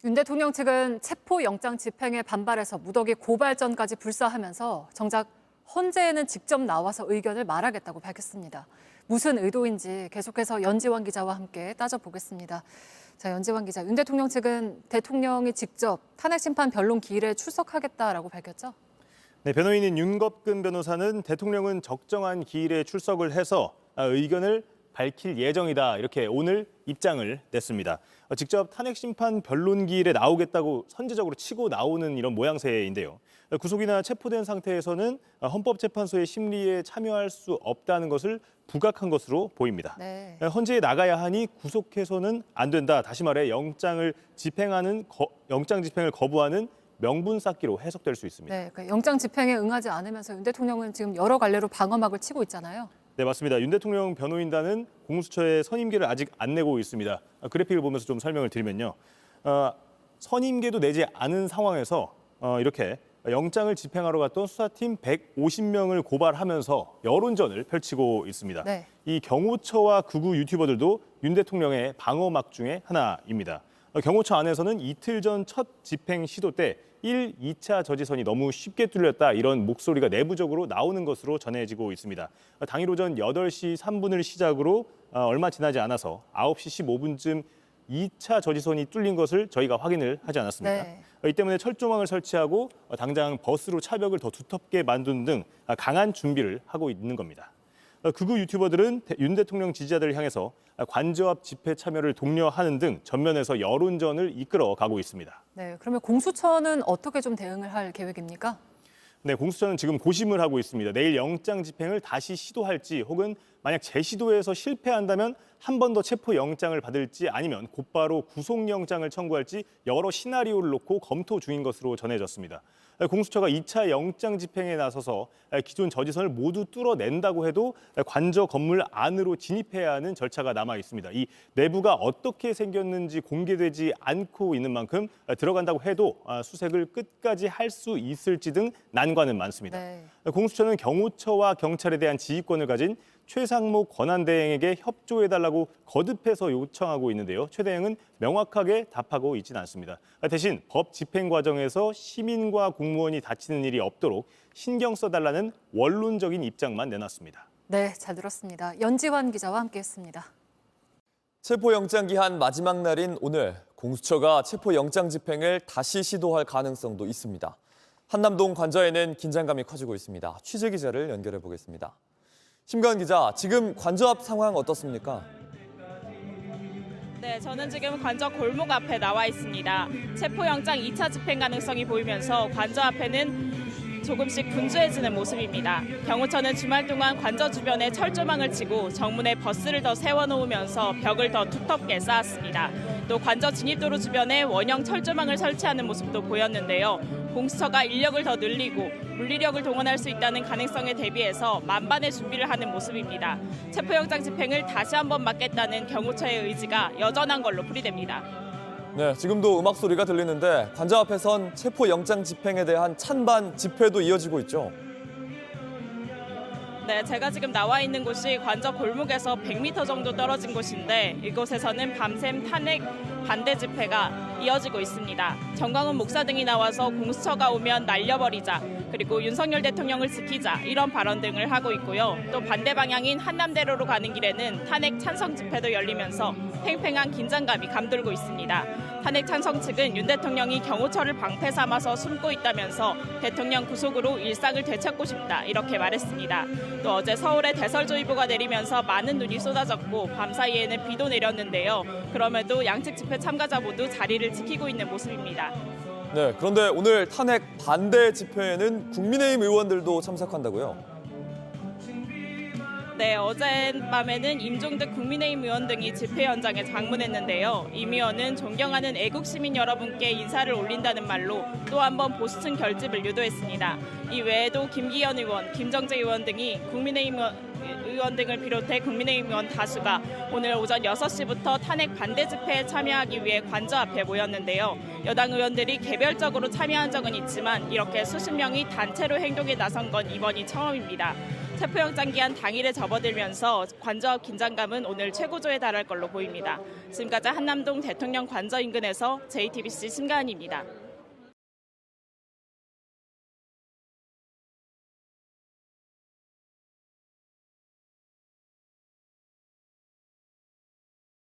윤 대통령 측은 체포영장 집행에 반발해서 무더기 고발전까지 불사하면서 정작 헌재에는 직접 나와서 의견을 말하겠다고 밝혔습니다. 무슨 의도인지 계속해서 연지환 기자와 함께 따져보겠습니다. 자, 연지환 기자, 윤 대통령 측은 대통령이 직접 탄핵심판 변론 기일에 출석하겠다라고 밝혔죠? 네, 변호인인 윤겁근 변호사는 대통령은 적정한 기일에 출석을 해서 의견을 밝힐 예정이다, 이렇게 오늘 입장을 냈습니다. 직접 탄핵심판 변론 기일에 나오겠다고 선제적으로 치고 나오는 이런 모양새인데요. 구속이나 체포된 상태에서는 헌법재판소의 심리에 참여할 수 없다는 것을 부각한 것으로 보입니다. 네. 헌재에 나가야 하니 구속해서는 안 된다. 다시 말해 영장 집행을 거부하는 명분 쌓기로 해석될 수 있습니다. 네, 영장 집행에 응하지 않으면서 윤 대통령은 지금 여러 갈래로 방어막을 치고 있잖아요. 네, 맞습니다. 윤 대통령 변호인단은 공수처에 선임계를 아직 안 내고 있습니다. 그래픽을 보면서 좀 설명을 드리면요. 선임계도 내지 않은 상황에서 이렇게 영장을 집행하러 갔던 수사팀 150명을 고발하면서 여론전을 펼치고 있습니다. 네. 이 경호처와 극우 유튜버들도 윤 대통령의 방어막 중에 하나입니다. 경호처 안에서는 이틀 전 첫 집행 시도 때 1, 2차 저지선이 너무 쉽게 뚫렸다, 이런 목소리가 내부적으로 나오는 것으로 전해지고 있습니다. 당일 오전 8시 3분을 시작으로 얼마 지나지 않아서 9시 15분쯤 2차 저지선이 뚫린 것을 저희가 확인을 하지 않았습니다. 네. 이 때문에 철조망을 설치하고 당장 버스로 차벽을 더 두텁게 만든 등 강한 준비를 하고 있는 겁니다. 극우 유튜버들은 윤 대통령 지지자들을 향해서 관저앞 집회 참여를 독려하는 등 전면에서 여론전을 이끌어가고 있습니다. 네, 그러면 공수처는 어떻게 좀 대응을 할 계획입니까? 네, 공수처는 지금 고심을 하고 있습니다. 내일 영장 집행을 다시 시도할지, 혹은 만약 재시도에서 실패한다면 한 번 더 체포 영장을 받을지, 아니면 곧바로 구속영장을 청구할지 여러 시나리오를 놓고 검토 중인 것으로 전해졌습니다. 공수처가 2차 영장 집행에 나서서 기존 저지선을 모두 뚫어낸다고 해도 관저 건물 안으로 진입해야 하는 절차가 남아 있습니다. 이 내부가 어떻게 생겼는지 공개되지 않고 있는 만큼 들어간다고 해도 수색을 끝까지 할 수 있을지 등 난관은 많습니다. 네. 공수처는 경호처와 경찰에 대한 지휘권을 가진 최상무 권한대행에게 협조해달라고 거듭해서 요청하고 있는데요. 최 대행은 명확하게 답하고 있지는 않습니다. 대신 법 집행 과정에서 시민과 공무원이 다치는 일이 없도록 신경 써달라는 원론적인 입장만 내놨습니다. 네, 잘 들었습니다. 연지환 기자와 함께했습니다. 체포영장 기한 마지막 날인 오늘, 공수처가 체포영장 집행을 다시 시도할 가능성도 있습니다. 한남동 관저에는 긴장감이 커지고 있습니다. 취재 기자를 연결해 보겠습니다. 심가은 기자, 지금 관저 앞 상황 어떻습니까? 네, 저는 지금 관저 골목 앞에 나와 있습니다. 체포영장 2차 집행 가능성이 보이면서 관저 앞에는 조금씩 분주해지는 모습입니다. 경호처는 주말 동안 관저 주변에 철조망을 치고 정문에 버스를 더 세워놓으면서 벽을 더 두텁게 쌓았습니다. 또 관저 진입도로 주변에 원형 철조망을 설치하는 모습도 보였는데요. 공수처가 인력을 더 늘리고 물리력을 동원할 수 있다는 가능성에 대비해서 만반의 준비를 하는 모습입니다. 체포영장 집행을 다시 한번 막겠다는 경호처의 의지가 여전한 걸로 풀이됩니다. 네, 지금도 음악 소리가 들리는데 관저 앞에선 체포영장 집행에 대한 찬반 집회도 이어지고 있죠. 네, 제가 지금 나와 있는 곳이 관저 골목에서 100m 정도 떨어진 곳인데, 이곳에서는 밤샘 탄핵 반대 집회가 이어지고 있습니다. 정광훈 목사 등이 나와서 공수처가 오면 날려버리자, 그리고 윤석열 대통령을 지키자, 이런 발언 등을 하고 있고요. 또 반대 방향인 한남대로로 가는 길에는 탄핵 찬성 집회도 열리면서 팽팽한 긴장감이 감돌고 있습니다. 탄핵 찬성 측은 윤 대통령이 경호처를 방패 삼아서 숨고 있다면서 대통령 구속으로 일상을 되찾고 싶다, 이렇게 말했습니다. 또 어제 서울에 대설조이보가 내리면서 많은 눈이 쏟아졌고 밤사이에는 비도 내렸는데요. 그럼에도 양측 집회 참가자 모두 자리를 지키고 있는 모습입니다. 네, 그런데 오늘 탄핵 반대 집회에는 국민의힘 의원들도 참석한다고요? 네, 어젯밤에는 임종득 국민의힘 의원 등이 집회 현장에 방문했는데요. 임 의원은 존경하는 애국 시민 여러분께 인사를 올린다는 말로 또 한 번 보수층 결집을 유도했습니다. 이 외에도 김기현 의원, 김정재 의원 등이 국민의힘 의원 등을 비롯해 국민의힘 의원 다수가 오늘 오전 6시부터 탄핵 반대 집회에 참여하기 위해 관저 앞에 모였는데요. 여당 의원들이 개별적으로 참여한 적은 있지만 이렇게 수십 명이 단체로 행동에 나선 건 이번이 처음입니다. 체포영장 기한 당일에 접어들면서 관저 긴장감은 오늘 최고조에 달할 걸로 보입니다. 지금까지 한남동 대통령 관저 인근에서 JTBC 신가은입니다.